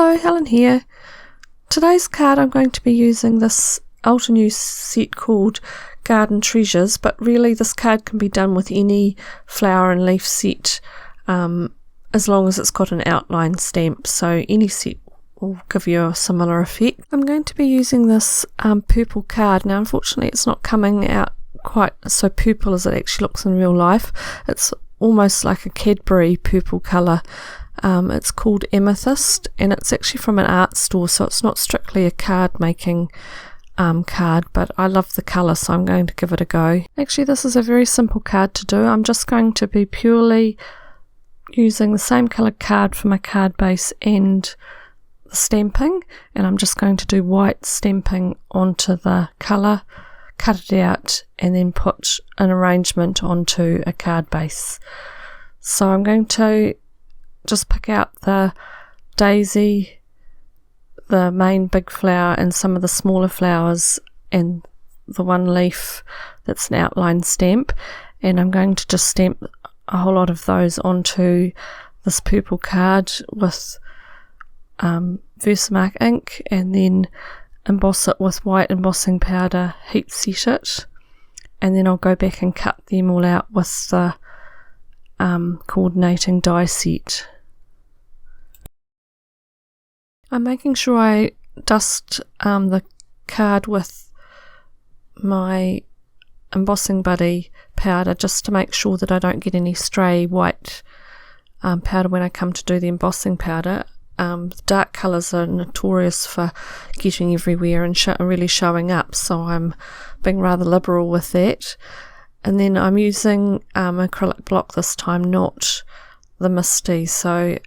Hello, Helen here. Today's card I'm going to be using this ultra new set called Garden Treasures, but really this card can be done with any flower and leaf set as long as it's got an outline stamp, so any set will give you a similar effect. I'm going to be using this purple card. Now unfortunately it's not coming out quite so purple as it actually looks in real life. It's almost like a Cadbury purple colour. It's called Amethyst, and it's actually from an art store, so it's not strictly a card making card, but I love the colour, so I'm going to give it a go. Actually, this is a very simple card to do. I'm just going to be purely using the same coloured card for my card base and the stamping, and I'm just going to do white stamping onto the colour, cut it out, and then put an arrangement onto a card base. So I'm going to just pick out the daisy, the main big flower, and some of the smaller flowers, and the one leaf that's an outline stamp, and I'm going to just stamp a whole lot of those onto this purple card with Versamark ink, and then emboss it with white embossing powder, heat set it, and then I'll go back and cut them all out with the coordinating die set. I'm making sure I dust the card with my embossing buddy powder just to make sure that I don't get any stray white powder when I come to do the embossing powder. Dark colours are notorious for getting everywhere and really showing up, so I'm being rather liberal with that. And then I'm using acrylic block this time, not the Misty, so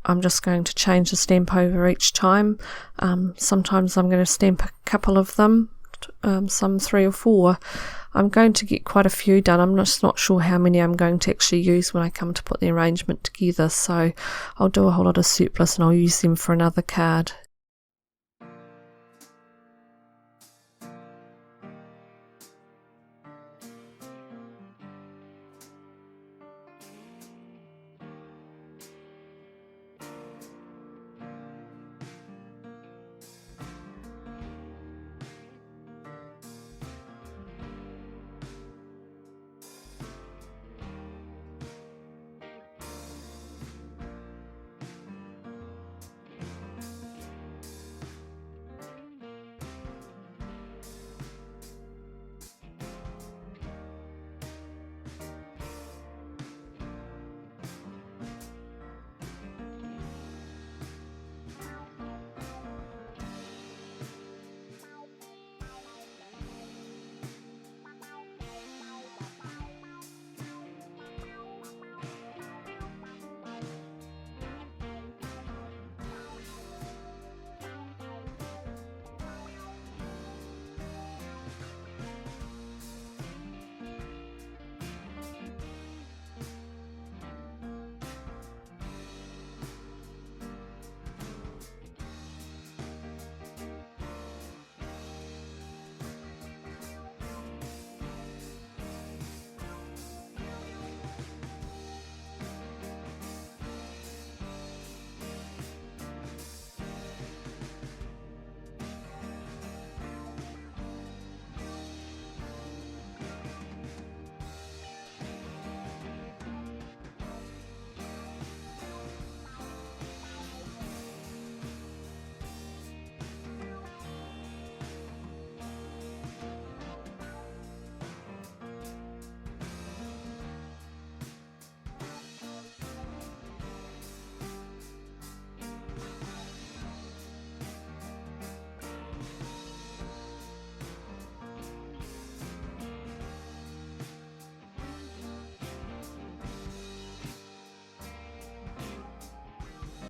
I'm just going to change the stamp over each time. Sometimes I'm going to stamp a couple of them, some 3 or 4. I'm going to get quite a few done. I'm just not sure how many I'm going to actually use when I come to put the arrangement together, so I'll do a whole lot of surplus and I'll use them for another card.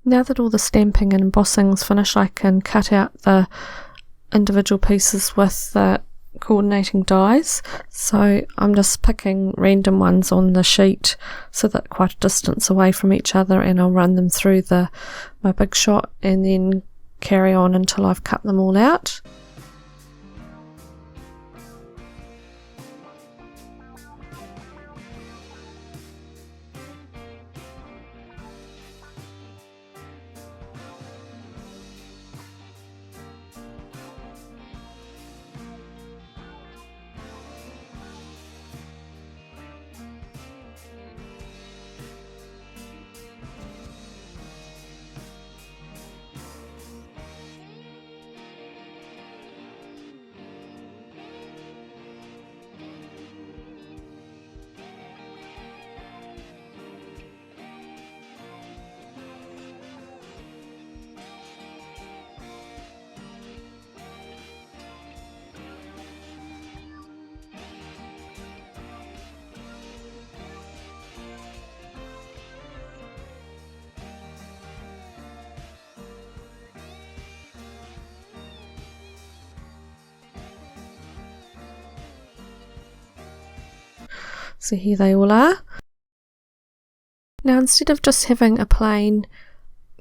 Now that all the stamping and embossing is finished, I can cut out the individual pieces with the coordinating dies. So I'm just picking random ones on the sheet so that quite a distance away from each other, and I'll run them through my big shot and then carry on until I've cut them all out. So here they all are. Now instead of just having a plain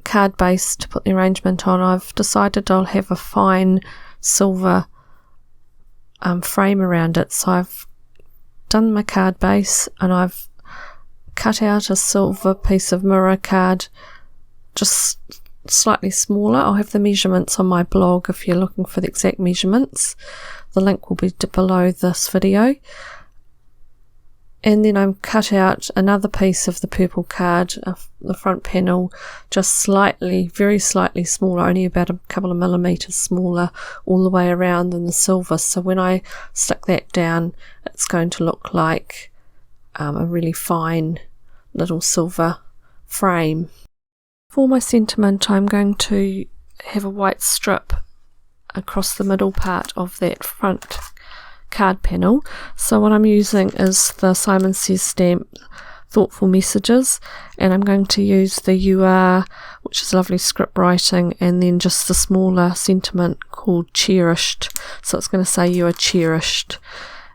card base to put the arrangement on, I've decided I'll have a fine silver frame around it. So I've done my card base and I've cut out a silver piece of mirror card, just slightly smaller. I'll have the measurements on my blog if you're looking for the exact measurements. The link will be below this video. And then I've cut out another piece of the purple card, the front panel, just slightly, very slightly smaller, only about a couple of millimeters smaller all the way around than the silver. So when I stick that down, it's going to look like a really fine little silver frame. For my sentiment, I'm going to have a white strip across the middle part of that front card panel. So what I'm using is the Simon Says stamp Thoughtful Messages, and I'm going to use the You Are, which is lovely script writing, and then just the smaller sentiment called Cherished. So it's going to say you are cherished,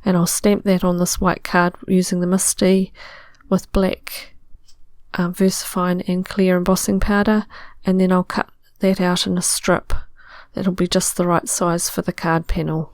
and I'll stamp that on this white card using the Misty with black VersaFine and clear embossing powder, and then I'll cut that out in a strip that'll be just the right size for the card panel.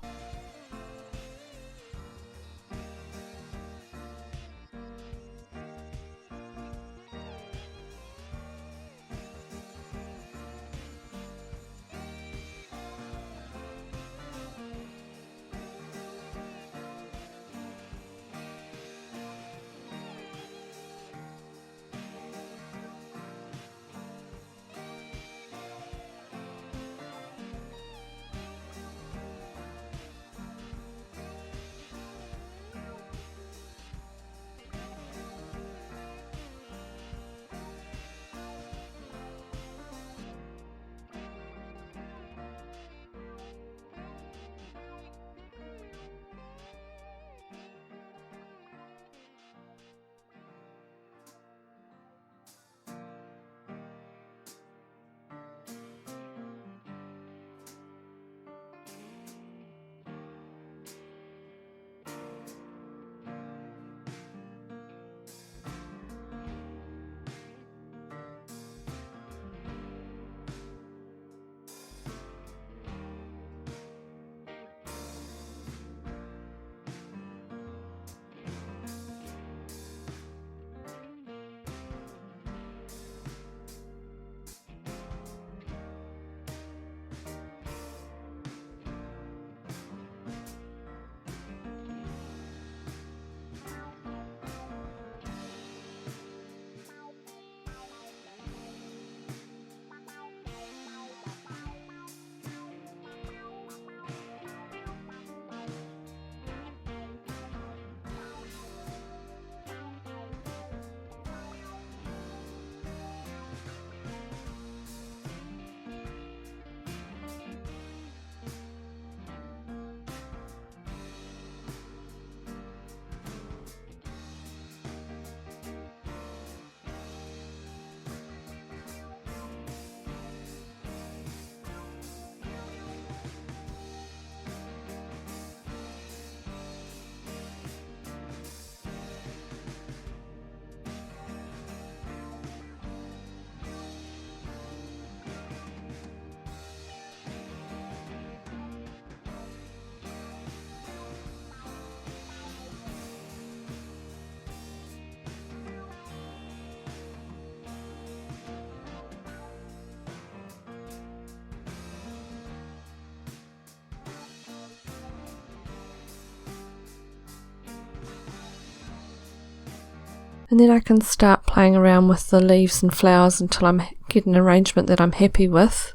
And then I can start playing around with the leaves and flowers until I get an arrangement that I'm happy with.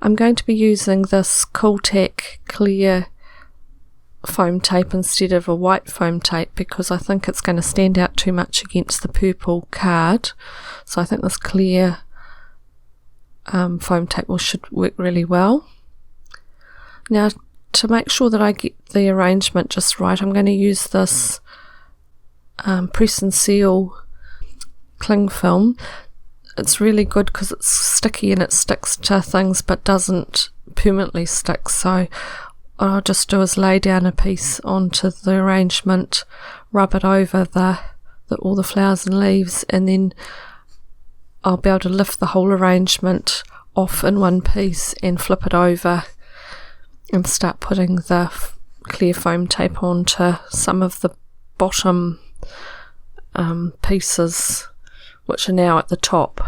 I'm going to be using this Cooltech clear foam tape instead of a white foam tape because I think it's going to stand out too much against the purple card. So I think this clear foam tape should work really well. Now, to make sure that I get the arrangement just right, I'm going to use this press and seal cling film. It's really good because it's sticky and it sticks to things but doesn't permanently stick. So what I'll just do is lay down a piece onto the arrangement, rub it over all the flowers and leaves, and then I'll be able to lift the whole arrangement off in one piece and flip it over and start putting the clear foam tape onto some of the bottom pieces, which are now at the top.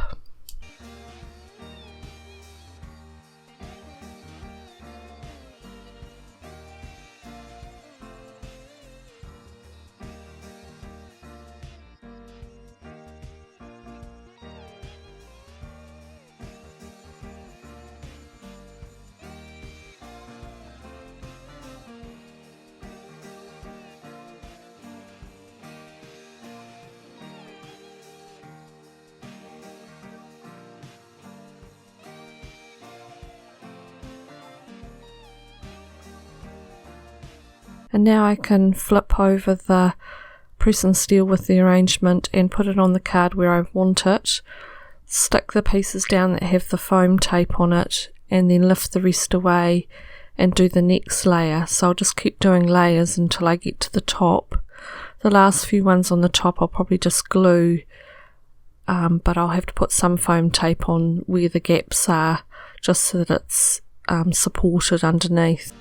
And now I can flip over the press and steel with the arrangement and put it on the card where I want it, stick the pieces down that have the foam tape on it, and then lift the rest away and do the next layer. So I'll just keep doing layers until I get to the top. The last few ones on the top I'll probably just glue, but I'll have to put some foam tape on where the gaps are just so that it's supported underneath.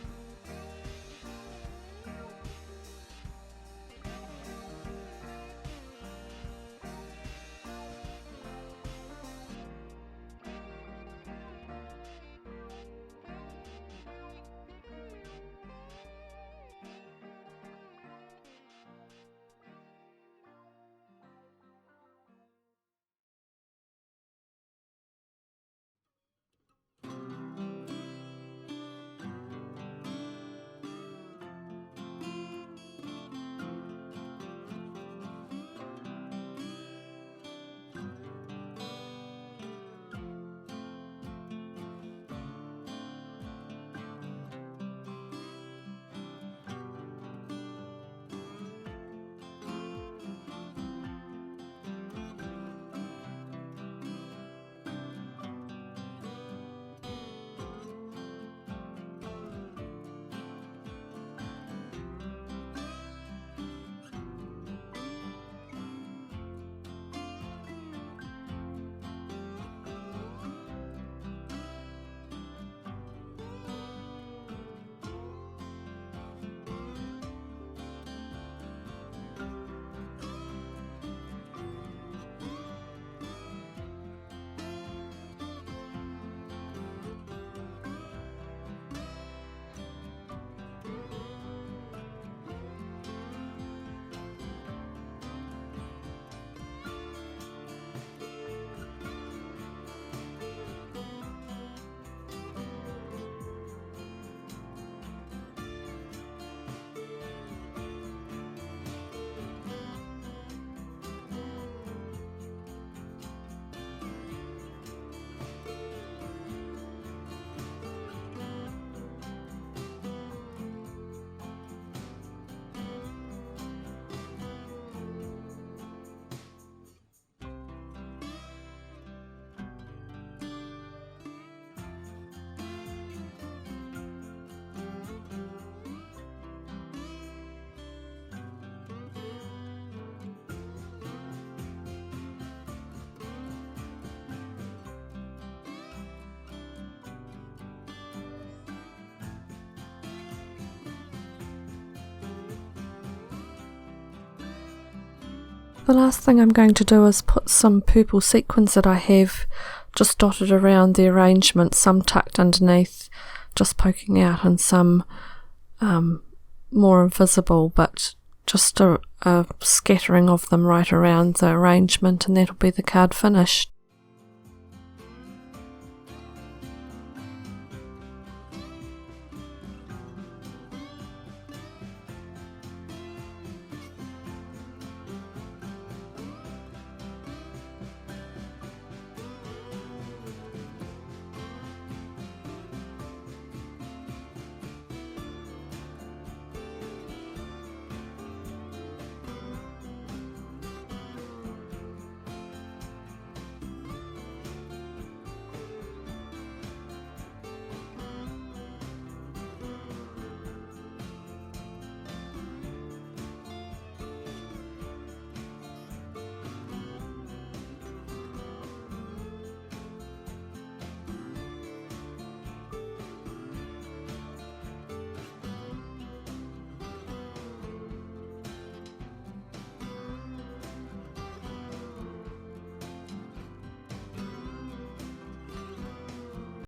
The last thing I'm going to do is put some purple sequins that I have just dotted around the arrangement, some tucked underneath, just poking out, and some more invisible, but just a scattering of them right around the arrangement, and that'll be the card finished.